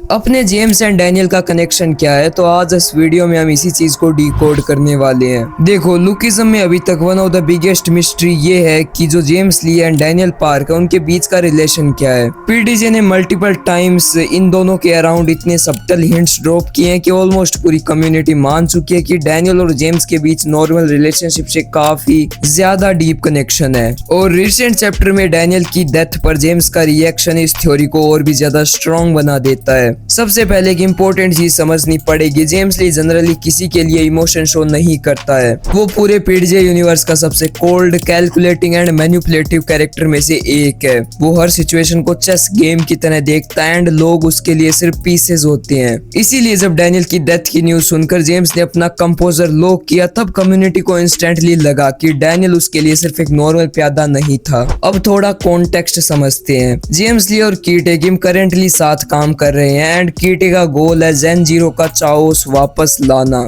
अपने James and Daniel का connection क्या है, तो आज इस वीडियो में हम इसी चीज को डिकोड करने वाले हैं। देखो, लुकिज्म में अभी तक one of the biggest mystery ये है कि जो James Lee and Daniel Park है उनके बीच का रिलेशन क्या है। पीडीजे ने मल्टीपल टाइम्स इन दोनों के अराउंड इतने सबटल हिंट्स ड्रॉप किए हैं कि ऑलमोस्ट पूरी कम्युनिटी मान चुकी है कि डैनियल और जेम्स के बीच नॉर्मल रिलेशनशिप से काफी ज्यादा डीप कनेक्शन है। और रिसेंट चैप्टर में डैनियल की डेथ पर जेम्स का रिएक्शन इस थ्योरी को और भी ज्यादा स्ट्रॉन्ग बना देता है। सबसे पहले एक इम्पोर्टेंट चीज समझनी पड़ेगी, जेम्स ली जनरली किसी के लिए इमोशन शो नहीं करता है। वो पूरे पीडीजे यूनिवर्स का सबसे cold, calculating and manipulative character में से एक है। वो हर सिचुएशन को चेस गेम की तरह देखता है एंड लोग उसके लिए सिर्फ पीसेस होते हैं। इसीलिए जब डैनियल की डेथ की न्यूज सुनकर जेम्स ने अपना कंपोजर लॉक किया, तब कम्युनिटी को इंस्टेंटली लगा कि डैनियल उसके लिए सिर्फ एक नॉर्मल प्यादा नहीं था। अब थोड़ा कॉन्टेक्स्ट समझते हैं। जेम्स ली और कीटे किम करेंटली साथ काम कर रहे हैं एंड कीटे का गोल है जेन जीरो का चाओस वापस लाना।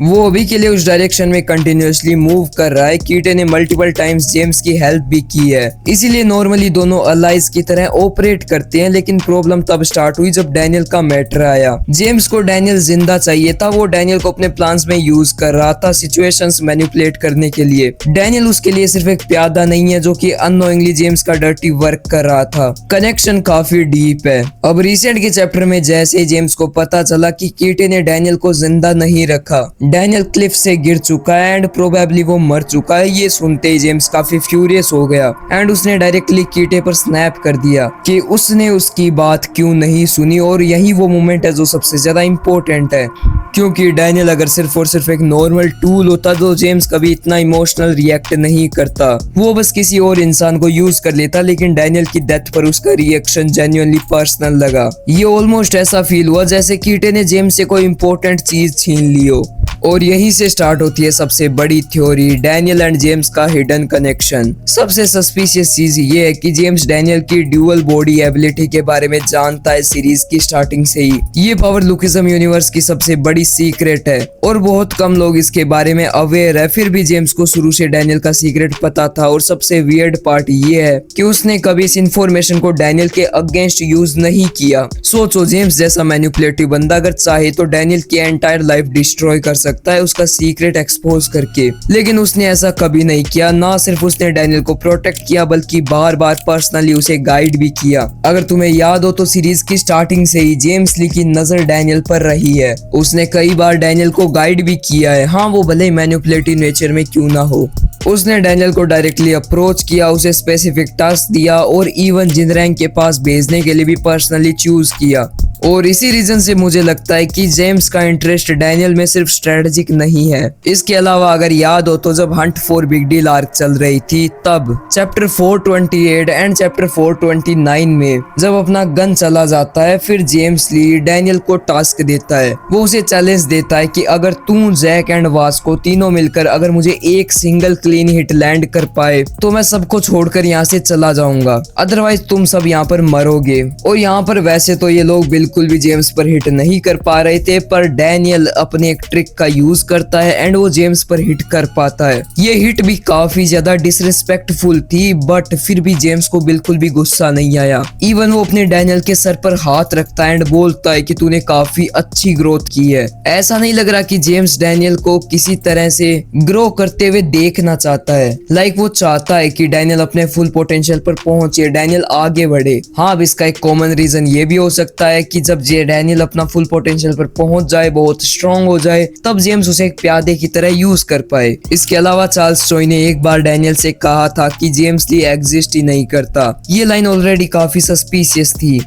वो अभी के लिए उस डायरेक्शन में कंटिन्यूअसली मूव कर रहा है। कीटे ने मल्टीपल टाइम्स जेम्स की हेल्प भी की है, इसीलिए नॉर्मली दोनों अलाइज की तरह ऑपरेट करते हैं। लेकिन प्रॉब्लम तब स्टार्ट हुई जब डैनियल का मैटर आया। जेम्स को डैनियल जिंदा चाहिए था। वो डैनियल को अपने प्लान्स में यूज कर रहा था सिचुएशंस मैनिपुलेट करने के लिए। डैनियल उसके लिए सिर्फ एक प्यादा नहीं है जो कि अननोइंगली जेम्स का डर्टी वर्क कर रहा था। कनेक्शन काफी डीप है। अब रिसेंट के चैप्टर में जैसे ही जेम्स को पता चला कि कीटे ने डैनियल को जिंदा नहीं रखा, डैनियल क्लिफ से गिर चुका है एंड प्रोबेबली वो मर चुका है, ये सुनते ही जेम्स काफी फ्यूरियस हो गया एंड उसने डायरेक्टली कीटे पर स्नैप कर दिया कि उसने उसकी बात क्यों नहीं सुनी। और यही वो मोमेंट है जो सबसे ज्यादा इंपॉर्टेंट है, क्योंकि डैनियल अगर सिर्फ और सिर्फ एक नॉर्मल टूल होता तो जेम्स कभी इतना इमोशनल रिएक्ट नहीं करता। वो बस किसी और इंसान को यूज कर लेता। लेकिन डैनियल की डेथ पर उसका रिएक्शन जेन्युइनली पर्सनल लगा। ये ऑलमोस्ट ऐसा फील हुआ जैसे कीटे ने जेम्स से कोई इंपॉर्टेंट चीज छीन ली हो। और यहीं से स्टार्ट होती है सबसे बड़ी थ्योरी, डैनियल एंड जेम्स का हिडन कनेक्शन। सबसे सस्पिशियस चीज ये है कि जेम्स डैनियल की ड्यूअल बॉडी एबिलिटी के बारे में जानता है सीरीज की स्टार्टिंग से ही। ये पावर लुकिज्म यूनिवर्स की सबसे बड़ी सीक्रेट है और बहुत कम लोग इसके बारे में अवेयर है। फिर भी जेम्स को शुरू से डैनियल का सीक्रेट पता था। और सबसे वियर्ड पार्ट ये है कि उसने कभी इस इंफॉर्मेशन को डैनियल के अगेंस्ट यूज नहीं किया। सोचो, जेम्स जैसा मैनिपुलेटिव बंदा अगर चाहे तो डैनियल की एंटायर लाइफ डिस्ट्रॉय कर सकता है उसका सीक्रेट एक्सपोज करके। लेकिन उसने ऐसा कभी नहीं किया। ना सिर्फ उसने डैनियल को प्रोटेक्ट किया बल्कि बार बार पर्सनली उसे गाइड भी किया। अगर तुम्हें याद हो तो सीरीज की स्टार्टिंग से ही जेम्स ली की नजर डैनियल पर रही है। उसने कई बार डैनियल को गाइड भी किया है, हाँ वो भले मैनिपुलेटिव नेचर में क्यों ना हो। उसने डैनियल को डायरेक्टली अप्रोच किया, उसे स्पेसिफिक टास्क दिया और इवन जिनरैंग के पास भेजने के लिए भी पर्सनली चूज किया। और इसी रीजन से मुझे लगता है कि जेम्स का इंटरेस्ट डैनियल में सिर्फ स्ट्रेटेजिक नहीं है। इसके अलावा अगर याद हो तो जब Hunt for big deal arc चल रही थी, तब चैप्टर 428 एंड चैप्टर 429 में जब अपना गन चला जाता है, फिर जेम्स ली डैनियल को टास्क देता है। वो उसे चैलेंज देता है कि अगर तू, जैक एंड वास्को तीनों मिलकर अगर मुझे एक सिंगल क्लीन हिट लैंड कर पाए तो मैं सबको छोड़कर यहाँ से चला जाऊंगा, अदरवाइज तुम सब यहाँ पर मरोगे। और यहाँ पर वैसे तो ये लोग बिल्कुल भी जेम्स पर हिट नहीं कर पा रहे थे, पर डैनियल अपने एक ट्रिक का यूज करता है एंड वो जेम्स पर हिट कर पाता है। ये हिट भी काफी ज्यादा डिसरिस्पेक्टफुल थी, बट फिर भी जेम्स को बिल्कुल भी गुस्सा नहीं आया। इवन वो अपने डैनियल के सर पर हाथ रखता है एंड बोलता है कि तूने काफी अच्छी ग्रोथ की है। ऐसा नहीं लग रहा कि जेम्स डैनियल को किसी तरह से ग्रो करते हुए देखना चाहता है। लाइक वो चाहता है कि डैनियल अपने फुल पोटेंशियल पर पहुंचे, डैनियल आगे बढ़े। हाँ, अब इसका एक कॉमन रीजन ये भी हो सकता है कि जब डैनियल अपना फुल पोटेंशियल पर पहुंच जाए, बहुत स्ट्रॉन्ग हो जाए, तब जेम्स उसे एक प्यादे की तरह यूज कर पाए। इसके अलावा चार्ल्स चोई ने एक बार डैनियल से कहा था कि जेम्स ली एग्जिस्ट ही नहीं करता। ये लाइन ऑलरेडी काफी सस्पिशियस थी।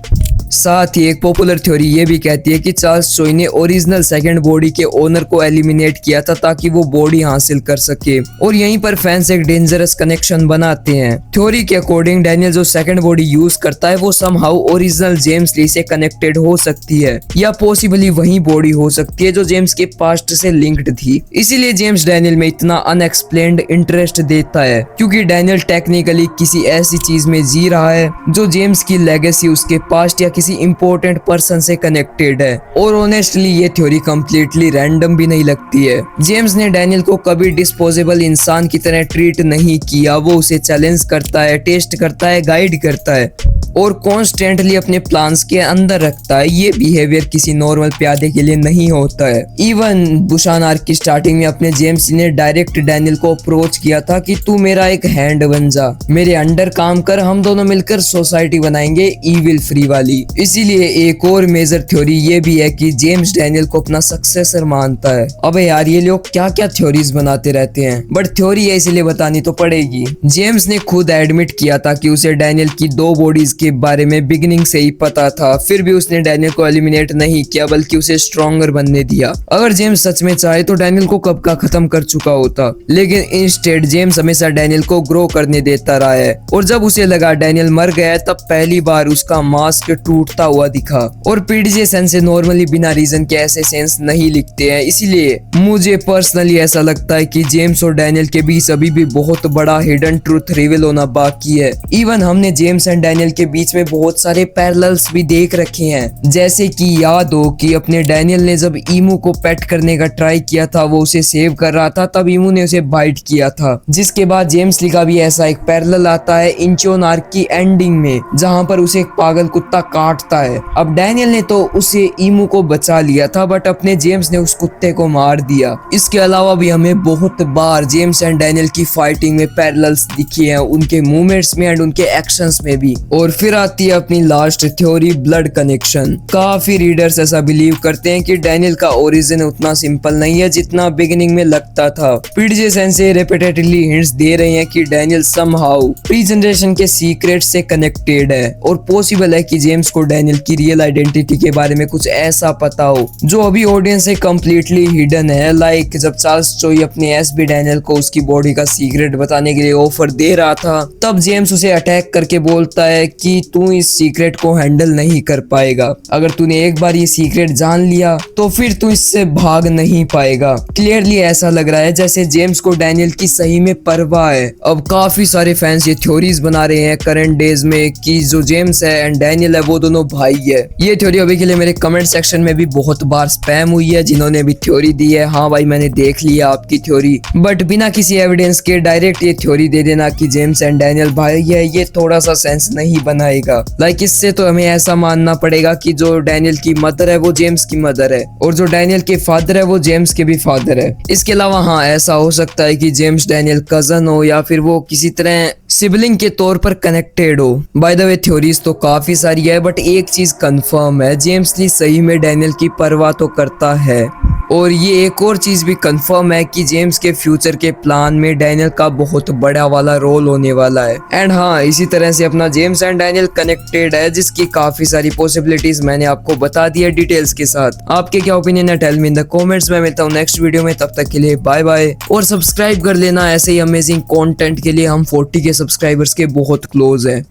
साथ ही एक पॉपुलर थ्योरी ये भी कहती है कि चार्ल्स चोई ने ओरिजिनल सेकंड बॉडी के ओनर को एलिमिनेट किया था ताकि वो बॉडी हासिल कर सके। और यहीं पर फैंस एक डेंजरस कनेक्शन बनाते हैं। थ्योरी के अकॉर्डिंग डैनियल जो सेकंड बॉडी यूज करता है वो समहाउ ओरिजिनल जेम्स ली से कनेक्टेड हो सकती है, या पॉसिबली वही बॉडी हो सकती है जो जेम्स के पास्ट से लिंक्ड थी। इसीलिए जेम्स डैनियल में इतना अनएक्सप्लेन्ड इंटरेस्ट देता है, क्योंकि डैनियल टेक्निकली किसी ऐसी चीज में जी रहा है जो जेम्स की लेगेसी उसके पास्ट या किसी इंपॉर्टेंट पर्सन से कनेक्टेड है। और ऑनेस्टली ये थ्योरी कंप्लीटली रैंडम भी नहीं लगती है। जेम्स ने डैनियल को कभी डिस्पोजेबल इंसान की तरह ट्रीट नहीं किया। वो उसे चैलेंज करता है, टेस्ट करता है, गाइड करता है। और कॉन्स्टेंटली अपने प्लान्स के अंदर रखता है। ये बिहेवियर किसी नॉर्मल प्यादे के लिए नहीं होता है। इवन बुशान आर्क की स्टार्टिंग में अपने जेम्स ली ने डायरेक्ट डैनियल को अप्रोच किया था कि तू मेरा एक हैंड बन जा, मेरे अंडर काम कर, हम दोनों मिलकर सोसाइटी बनाएंगे ईविल फ्री वाली। इसीलिए एक और मेजर थ्योरी ये भी है कि जेम्स डैनियल को अपना सक्सेसर मानता है। अबे यार ये लोग क्या क्या थ्योरीज बनाते रहते हैं, बट थ्योरी है इसलिए बतानी तो पड़ेगी। जेम्स ने खुद एडमिट किया था कि उसे डैनियल की 2 बॉडीज के बारे में बिगिनिंग से ही पता था, फिर भी उसने डैनियल को एलिमिनेट नहीं किया बल्कि उसे स्ट्रॉन्गर बनने दिया। अगर जेम्स सच में चाहे तो डैनियल को कब का खत्म कर चुका होता, लेकिन इंस्टेड जेम्स हमेशा डैनियल को ग्रो करने देता रहा है। और जब उसे लगा डैनियल मर गया तब पहली बार उसका मास्क टूटता हुआ दिखा। और पीडीजे सेंस नॉर्मली बिना रीजन के ऐसे सेंस नहीं लिखते हैं, इसीलिए मुझे पर्सनली ऐसा लगता है कि जेम्स और डैनियल के बीच अभी भी बहुत बड़ा हिडन ट्रूथ रिवील होना बाकी है। इवन हमने जेम्स एंड डैनियल के बीच में बहुत सारे पैरेलल्स भी देख रखे हैं, जैसे कि याद हो कि अपने डैनियल ने जब ईमू को पेट करने का ट्राई किया था, वो उसे सेव कर रहा था, तब ईमू ने उसे बाइट किया था। जिसके बाद जेम्स ली का भी ऐसा एक पैरेलल आता है इंचोन आर्क की एंडिंग में, जहां पर उसे एक पागल कुत्ता काटता है। अब डैनियल ने तो उसे ईमू को बचा लिया था, बट अपने जेम्स ने उस कुत्ते को मार दिया। इसके अलावा भी हमें बहुत बार जेम्स एंड डैनियल की फाइटिंग में पैरेलल्स दिखे हैं, उनके मूवमेंट्स में एंड उनके एक्शंस में भी। और फिर आती है अपनी लास्ट थ्योरी, ब्लड कनेक्शन। काफी रीडर्स ऐसा बिलीव करते हैं कि डैनियल का ओरिजिन उतना सिंपल नहीं है जितना बिगिनिंग में लगता था। पीडीजे सेंसे रिपीटेडली हिंट्स दे रहे हैं कि डैनियल समहाउ प्री जनरेशन के सीक्रेट से कनेक्टेड है, और पॉसिबल है कि जेम्स को डैनियल की रियल आइडेंटिटी के बारे में कुछ ऐसा पता हो जो अभी ऑडियंस से कम्प्लीटली हिडन है। लाइक जब चार्ल्स चोई अपने एसबी डैनियल को उसकी बॉडी का सीक्रेट बताने के लिए ऑफर दे रहा था, तब जेम्स उसे अटैक करके बोलता है कि तू इस सीक्रेट को हैंडल नहीं कर पाएगा। अगर तूने एक बार ये सीक्रेट जान लिया तो फिर तू इससे भाग नहीं पाएगा। क्लियरली ऐसा लग रहा है जैसे जेम्स को डैनियल की सही में परवाह है। अब काफी सारे फैंस ये थ्योरीज बना रहे हैं करंट डेज में कि जो जेम्स है एंड डैनियल है वो दोनों भाई है। ये थ्योरी अभी के लिए मेरे कमेंट सेक्शन में भी बहुत बार स्पैम हुई है, जिन्होंने भी थ्योरी दी है। हाँ भाई मैंने देख लिया आपकी थ्योरी, बट बिना किसी एविडेंस के डायरेक्ट ये थ्योरी दे देना कि जेम्स एंड डैनियल भाई है, ये थोड़ा सा सेंस नहीं बनाएगा। लाइक इससे तो हमें ऐसा मानना पड़ेगा कि जो डैनियल की मदर है वो जेम्स की मदर है, और जो डैनियल के फादर है वो जेम्स के भी फादर है। इसके अलावा हाँ ऐसा हो सकता है कि जेम्स डैनियल कजन हो, या फिर वो किसी तरह सिबलिंग के तौर पर कनेक्टेड हो। बाय द वे थ्योरीज तो काफी सारी है, बट एक चीज कंफर्म है, जेम्स ली सही में डैनियल की परवाह तो करता है। और ये एक और चीज भी कंफर्म है कि जेम्स के फ्यूचर के प्लान में डैनियल का बहुत बड़ा वाला रोल होने वाला है। एंड हाँ इसी तरह से अपना जेम्स एंड डैनियल कनेक्टेड है, जिसकी काफी सारी पॉसिबिलिटीज मैंने आपको बता दी है डिटेल्स के साथ। आपके क्या ओपिनियन है, tell me in the comments में। मिलता हूँ नेक्स्ट वीडियो में, तब तक के लिए बाय बाय। और सब्सक्राइब कर लेना ऐसे ही अमेजिंग कंटेंट के लिए, हम 40 के सब्सक्राइबर्स के बहुत क्लोज हैं।